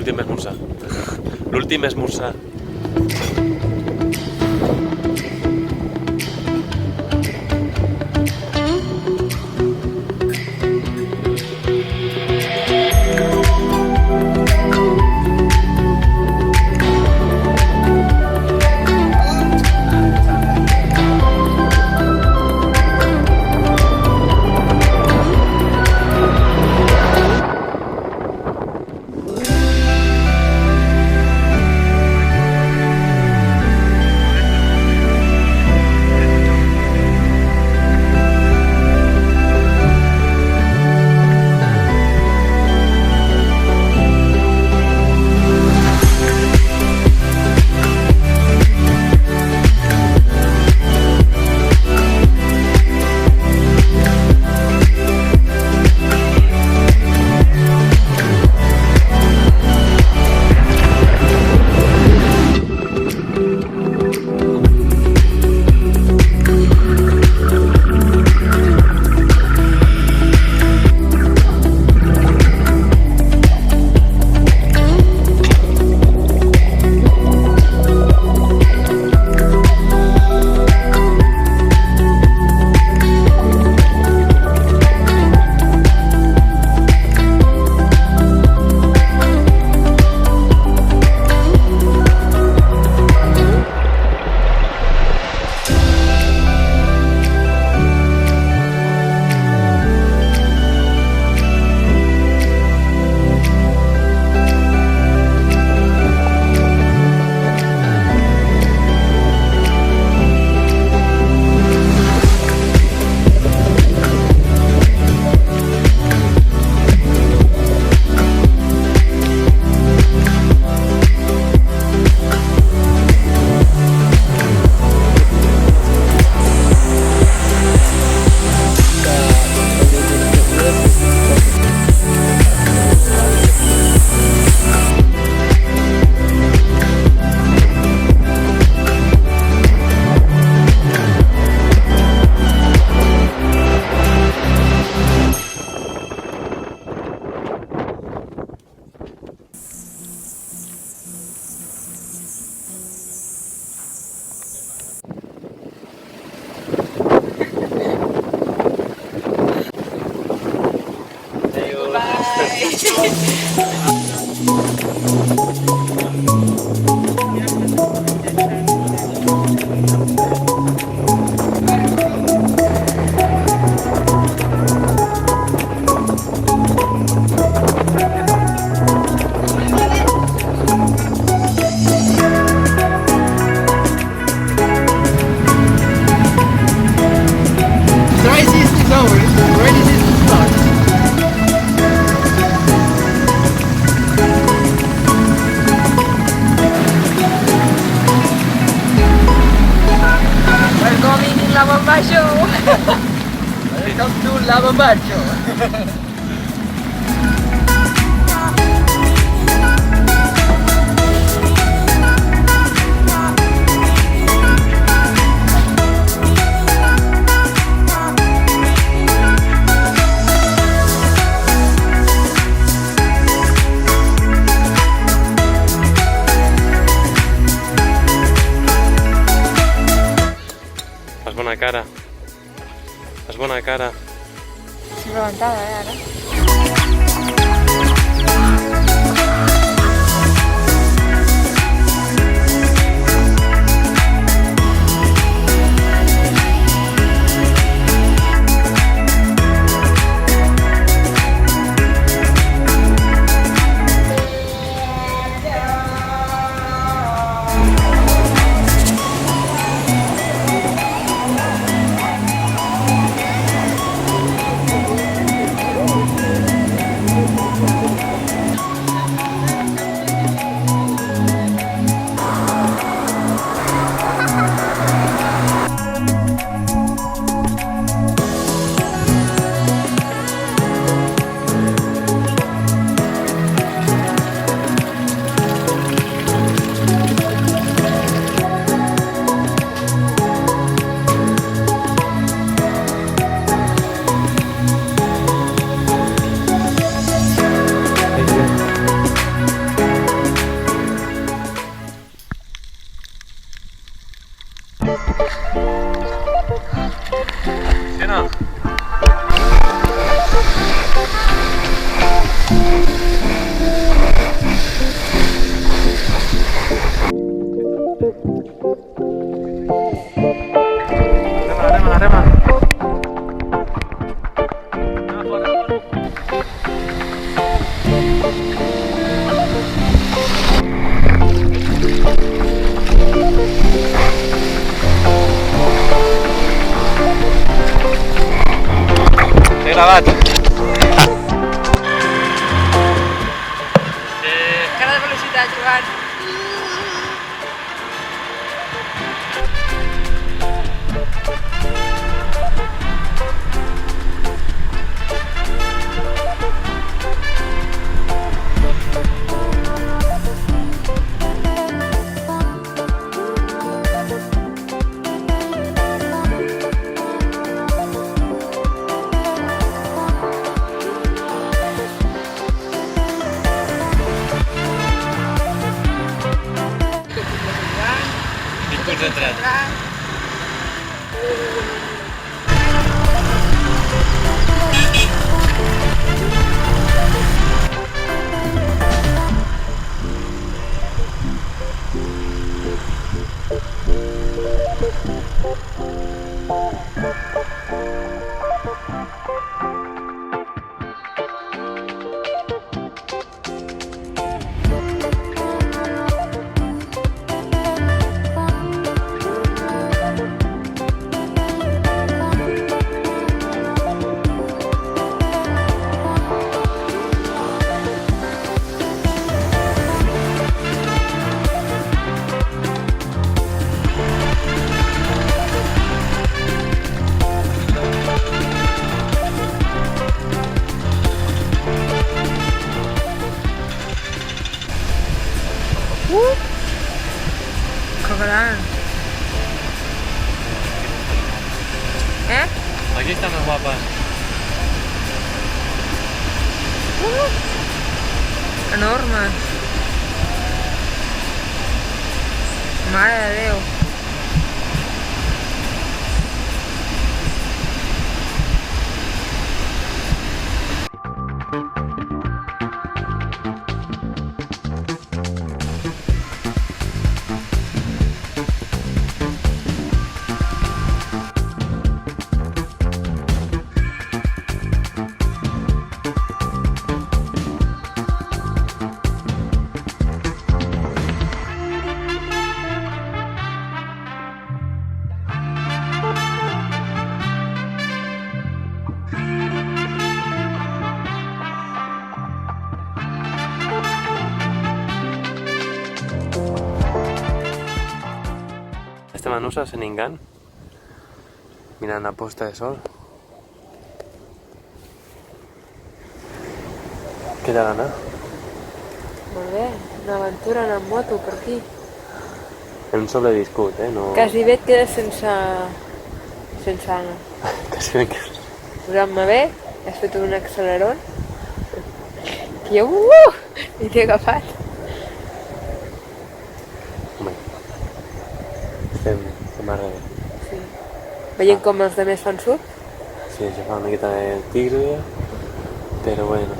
l'últim esmorzar. L'últim esmorzar. Welcome to Lamambat Show. Fas bona cara. Fas bona cara. Estic rebentada, ara. gravat. Cara de velocitat, Joan. Concentrat. Que gran. Aquí están más guapas. Enorme. Mare de Déu. Estem a Nusa, Seningan, mirant la posta de sol. Què tal, Anna? Molt bé, una aventura anar amb moto per aquí. Hem sobreviscut, No... Quasi bé et quedes sense Anna. Quasi ben que... Posant-me bé, has fet un acceleron. I jo, i t'he agafat. Home, estem ara bé. Sí. Veient com els altres fan surf. Sí, això fa una miqueta de tigre, però bueno.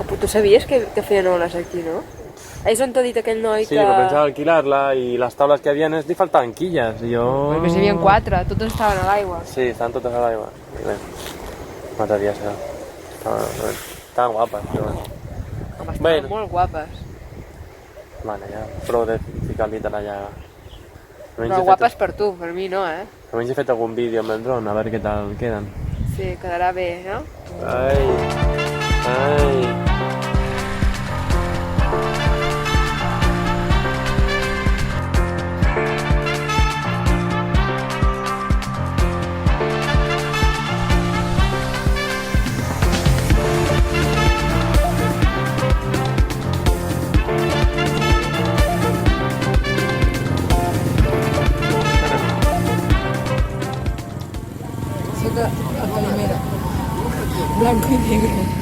Però tu sabies que feien oles aquí, no? És on t'ha dit aquell noi Sí, que... però pensava alquilar-la i les taules que hi havia li faltaven quilles i jo... Només hi havia 4, totes estaven a l'aigua. Sí, estaven totes a l'aigua. I bé, un altre dia serà. Estaven guapes, però bueno. Home, estaven Bueno. molt guapes. Vale, ja, prou de ficar el dit a la llaga. Però guapes per tu, per mi no, Almenys he fet algun vídeo amb el dron, a veure què tal queden. Sí, quedarà bé, no? Ai, ai... Soc a Calimera. Blanco y negro.